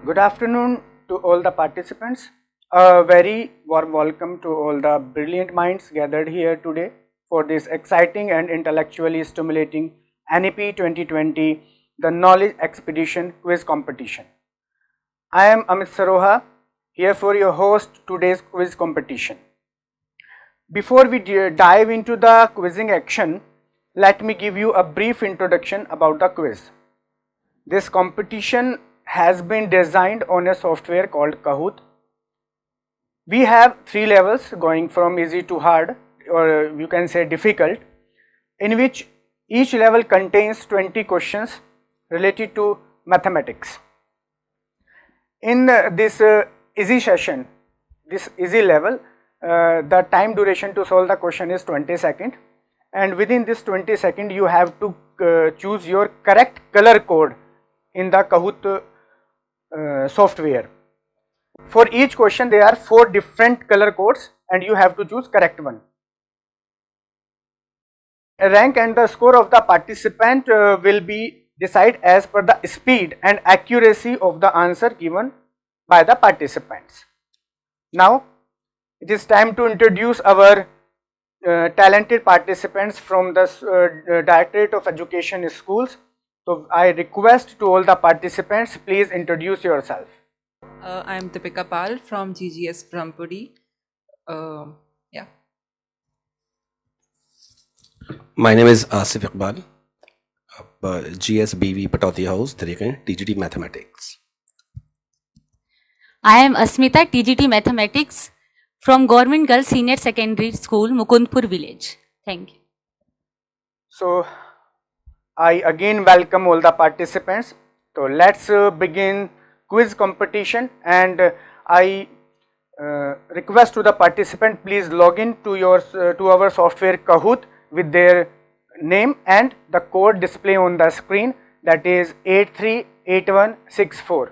Good afternoon to all the participants. A very warm welcome to all the brilliant minds gathered here today for this exciting and intellectually stimulating NEP 2020, the Knowledge Expedition Quiz Competition. I am Amit Saroha, here for your host today's quiz competition. Before we dive into the quizzing action, let me give you a brief introduction about the quiz. This competition has been designed on a software called Kahoot. We have 3 levels going from easy to hard, or you can say difficult, in which each level contains 20 questions related to mathematics. In this easy session, this easy level, the time duration to solve the question is 20 seconds, and within this 20 seconds you have to choose your correct color code in the Kahoot software. For each question there are 4 different color codes and you have to choose correct one. Rank and the score of the participant will be decided as per the speed and accuracy of the answer given by the participants. Now it is time to introduce our talented participants from the Directorate of Education Schools. So I request to all the participants, please introduce yourself. I am Deepika Pal from GGS Brahmpuri. Yeah. My name is Asif Iqbal, GSBV Patauti House, Dharikan, TGT Mathematics. I am Asmita, TGT Mathematics from Government Girls Senior Secondary School, Mukundpur Village. Thank you. So I again welcome all the participants. So let's begin quiz competition, and I request to the participant, please log in to your to our software Kahoot with their name and the code display on the screen, that is 838164.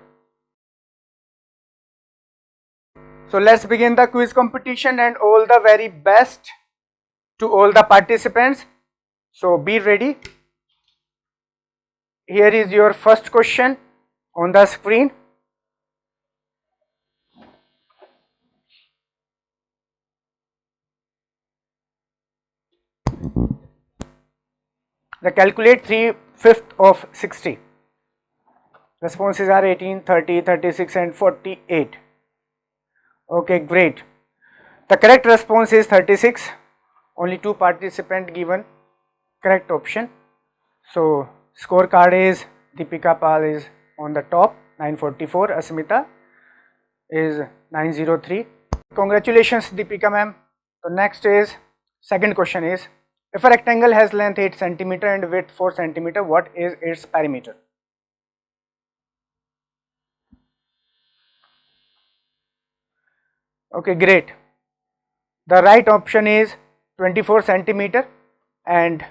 So let's begin the quiz competition, and all the very best to all the participants. So be ready. Here is your first question on the screen. The calculate 3/5 of 60. Responses are 18, 30, 36 and 48. Okay, great. The correct response is 36. Only 2 participants given correct option. So scorecard is Deepika Pal is on the top, 944. Asmita is 903. Congratulations Deepika ma'am. So next is, second question is, if a rectangle has length 8 cm and width 4 cm, what is its perimeter? Okay, great. The right option is 24 cm, and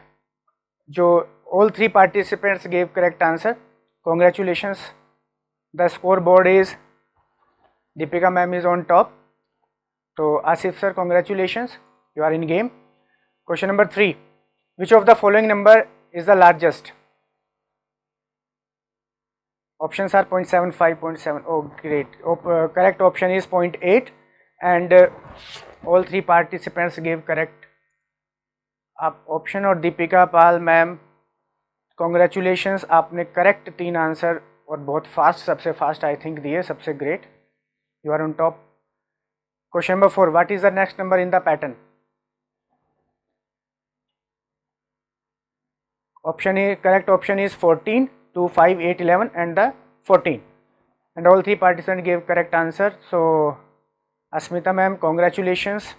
all 3 participants gave correct answer. Congratulations. The scoreboard is Deepika ma'am is on top. So Asif sir, congratulations, you are in game. Question number 3. Which of the following number is the largest? Options are 0.75, 0.7. Oh, great. Correct option is 0.8, and all 3 participants gave correct option. और Deepika Pal ma'am, congratulations, आपने correct 3 answer और बहुत fast, सबसे fast I think दिए, सबसे great. You are on top. Question number 4. What is the next number in the pattern? Correct option is 14, 2, 5, 8, 11 and the 14. And all 3 participants gave correct answer. So Asmita ma'am, congratulations.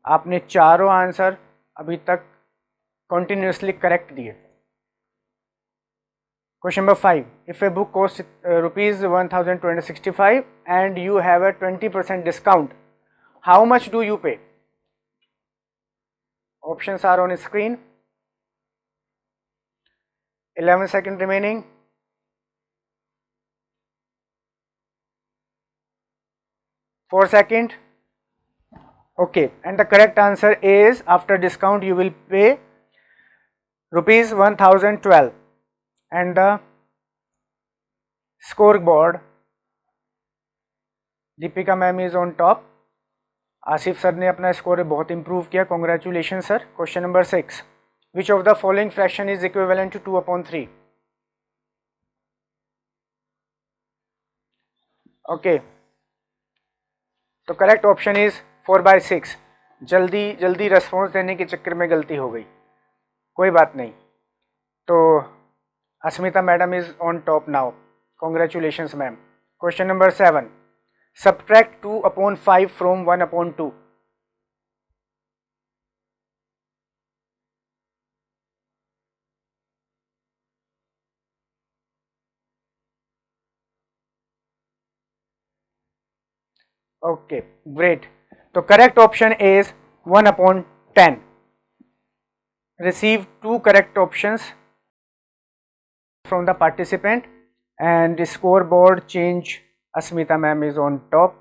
आपने चारों answer अभी तक continuously correct दिए. Question number 5. If a book costs rupees 1265 and you have a 20% discount, how much do you pay? Options are on screen. 11 seconds remaining. 4 seconds. Okay, and the correct answer is, after discount you will pay rupees 1012, and the scoreboard Deepika ma'am is on top. Asif sir ने अपना score बहुत improve किया, congratulation sir. Question number 6, which of the following fraction is equivalent to 2/3? Okay, तो correct option is 4/6। जल्दी जल्दी response देने के चक्कर में गलती हो गई, कोई बात नहीं। तो Asmita madam is on top now, congratulations ma'am. Question number 7, subtract 2/5 from 1/2? Okay, great. So correct option is 1/10. Receive 2 correct options from the participant, and the scoreboard change. Asmita ma'am is on top.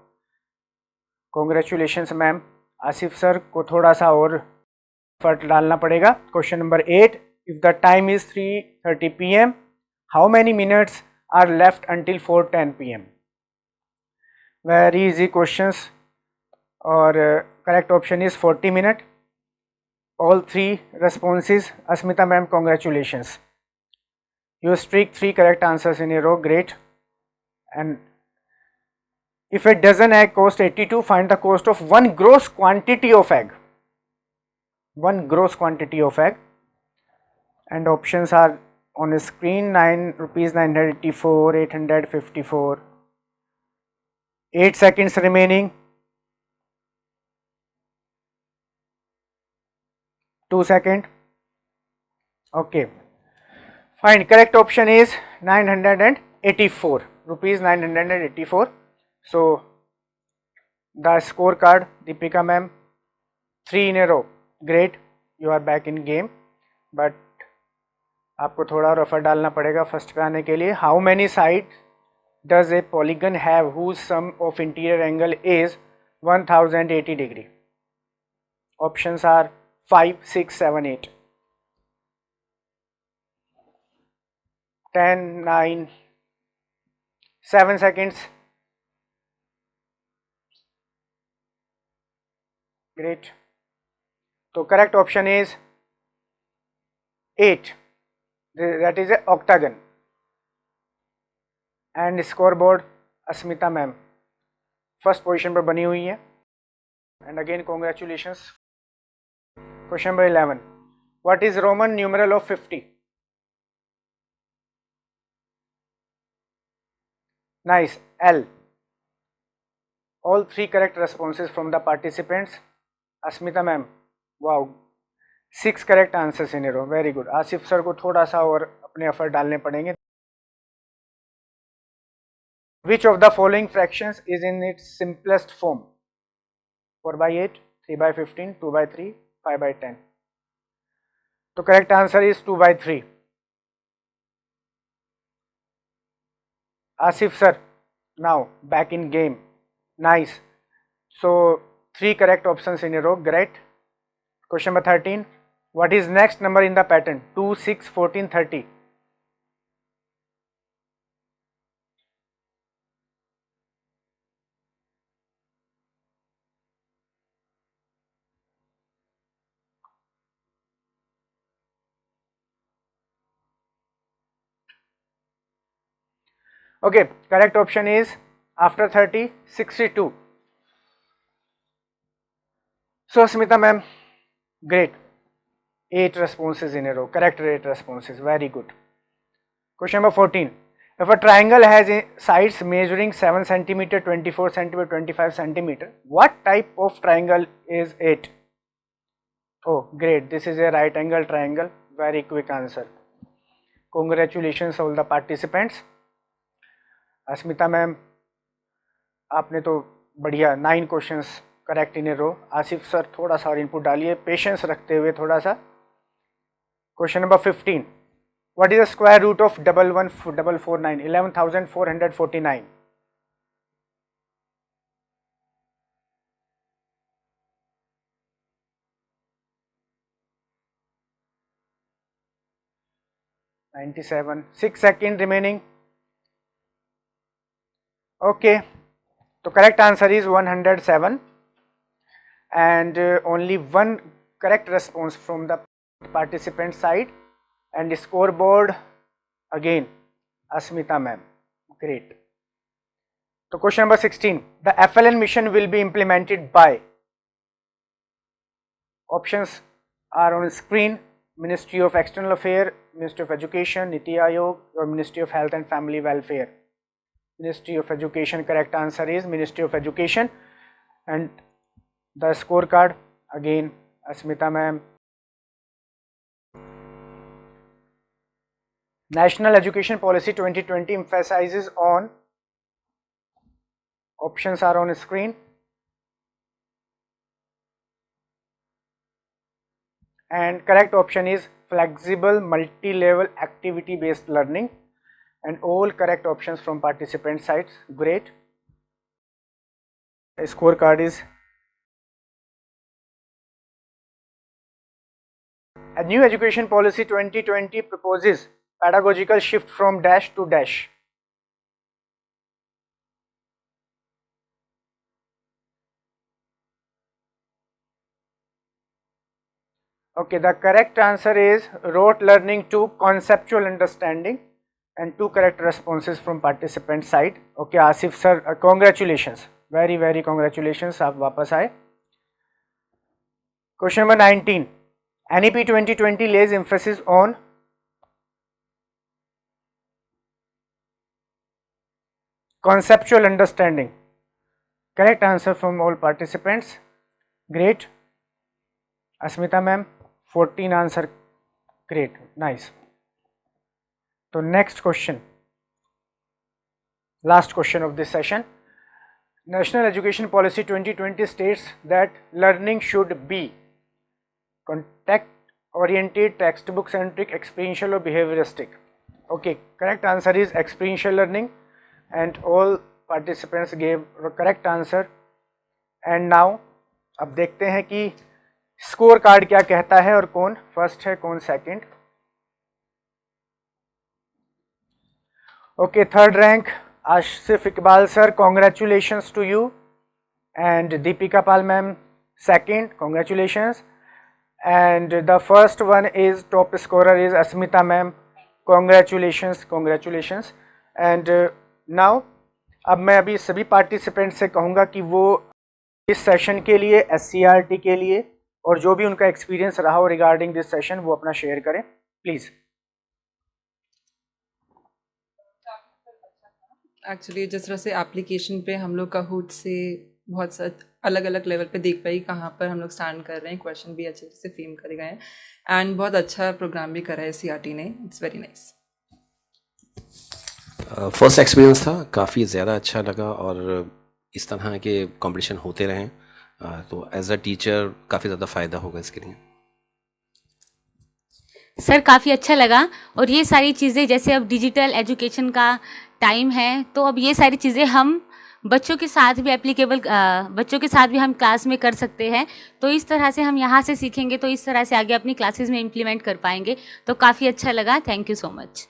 Congratulations ma'am. Asif sir को थोड़ा सा और effort डालना पड़ेगा। Question number 8, if the time is 3:30 p.m. how many minutes are left until 4:10 p.m? Very easy questions, और correct option is 40 minutes. All 3 responses. Asmita ma'am, congratulations. You streak 3 correct answers in a row, great. And if a dozen egg cost 82, find the cost of 1 gross quantity of egg. 1 gross quantity of egg. And options are on the screen: 9 rupees 984, 854. 8 seconds remaining. 2 seconds. Okay. Fine. Correct option is 984 rupees, 984. So the scorecard, Deepika ma'am, 3 in a row. Great. You are back in game. But आपको थोड़ा और effort डालना पड़ेगा first पे आने के लिए। How many side does a polygon have whose sum of interior angle is 1080 degree? Options are 5, 6, 7, 8. 10, 9, 7 seconds. Great. So correct option is 8. That is a octagon. And scoreboard, Asmita ma'am first position पर बनी हुई है। And again congratulations. Question number 11, what is Roman numeral of 50? Nice, L. All 3 correct responses from the participants. Asmita ma'am, wow, 6 correct answers in a row, very good. Asif sir को थोड़ा सा और अपने effort डालने पड़ेंगे। Which of the following fractions is in its simplest form? 4/8, 3/15, 2/3, 5/10. So correct answer is 2/3. Asif sir, now back in game. Nice. So 3 correct options in a row, great. Question number 13, what is next number in the pattern? 2, 6, 14, 30. Okay, correct option is after 30, 62. So Smita ma'am, great. 8 responses in a row, correct 8 responses, very good. Question number 14. If a triangle has sides measuring 7 centimeter, 24 centimeter, 25 centimeter, what type of triangle is it? Oh, great. This is a right angle triangle. Very quick answer. Congratulations all the participants. Asmita ma'am, आपने तो बढ़िया 9 questions correct in a row. Asif sir थोड़ा सा और input डालिए patience रखते हुए थोड़ा सा। Question number 15, what is the square root of 11,449? 11,449. (97). 6 seconds remaining. Okay, तो correct answer is 107 and only one correct response from the participant side, and scoreboard again Asmita ma'am. Great. So question number 16, the FLN mission will be implemented by, options are on screen: Ministry of External Affairs, Ministry of Education, Niti Aayog, or Ministry of Health and Family Welfare. Ministry of Education, correct answer is Ministry of Education. And the scorecard again Asmita ma'am. National Education Policy 2020 emphasizes on, options are on screen, and correct option is flexible multi-level activity based learning, and all correct options from participant sides. Great. The scorecard is, a new education policy 2020 proposes pedagogical shift from dash to dash. Okay, the correct answer is rote learning to conceptual understanding, and two correct responses from participant side. Okay, Asif sir, congratulations, very congratulations, आप वापस आए. Question number 19, NEP 2020 lays emphasis on conceptual understanding. Correct answer from all participants. Great. Asmita ma'am, 14 answer. Great, nice. So next question, last question of this session. National Education Policy 2020 states that learning should be contact oriented, textbook centric, experiential or behavioristic. Okay, correct answer is experiential learning, and all participants gave correct answer. And now अब देखते हैं कि score card क्या कहता है और कौन first है कौन second. Okay, third rank Asif Iqbal sir, congratulations to you. And Deepika Pal ma'am second, congratulations. And the first one is top scorer is Asmita ma'am, congratulations. And now अब मैं अभी सभी पार्टिसिपेंट से कहूँगा कि वो इस सेशन के लिए, SCRT के लिए, और जो भी उनका एक्सपीरियंस रहा हो रिगार्डिंग दिस सेशन वो अपना शेयर करें प्लीज़. एक्चुअली जिस तरह से एप्लीकेशन पे हम लोग काहूट से बहुत अलग अलग लेवल पे देख पाई कहाँ पर हम लोग स्टैंड कर रहे हैं, क्वेश्चन भी अच्छे से फ्रेम करे गए हैं, एंड बहुत अच्छा प्रोग्राम भी करा है CRT ने. It's very nice. First experience था, काफ़ी ज़्यादा अच्छा लगा, और इस तरह के कंपटीशन होते रहें तो एज अ टीचर काफ़ी ज़्यादा फ़ायदा होगा इसके लिए. सर काफ़ी अच्छा लगा, और ये सारी चीज़ें जैसे अब डिजिटल एजुकेशन का टाइम है, तो अब ये सारी चीज़ें हम बच्चों के साथ भी एप्लीकेबल, बच्चों के साथ भी हम क्लास में कर सकते हैं. तो इस तरह से हम यहाँ से सीखेंगे तो इस तरह से आगे अपनी क्लासेस में इम्प्लीमेंट कर पाएंगे. तो काफ़ी अच्छा लगा. Thank you so much.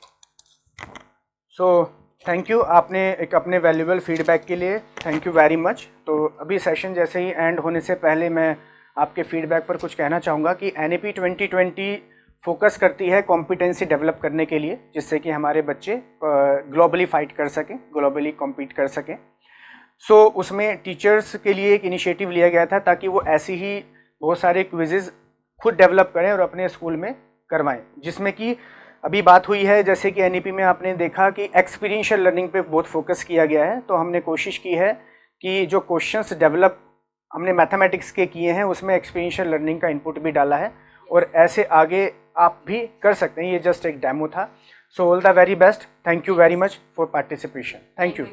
So thank you, आपने एक अपने वैल्यूबल फीडबैक के लिए थैंक यू वेरी मच. तो अभी सेशन जैसे ही एंड होने से पहले मैं आपके फीडबैक पर कुछ कहना चाहूँगा कि NEP 2020 फोकस करती है कॉम्पिटेंसी डेवलप करने के लिए, जिससे कि हमारे बच्चे ग्लोबली फाइट कर सकें, ग्लोबली कॉम्पीट कर सकें. सो उसमें टीचर्स के लिए एक इनिशिएटिव लिया गया था ताकि वो ऐसी ही बहुत सारे क्विज़ेज़ खुद डेवलप करें और अपने स्कूल में करवाएं, जिसमें कि अभी बात हुई है जैसे कि NEP में आपने देखा कि एक्सपीरियंशियल लर्निंग पे बहुत फोकस किया गया है. तो हमने कोशिश की है कि जो क्वेश्चंस डेवलप हमने मैथमेटिक्स के किए हैं उसमें एक्सपीरियंशियल लर्निंग का इनपुट भी डाला है, और ऐसे आगे आप भी कर सकते हैं. ये जस्ट एक डेमो था. So all the very best. Thank you very much for participation. Thank you.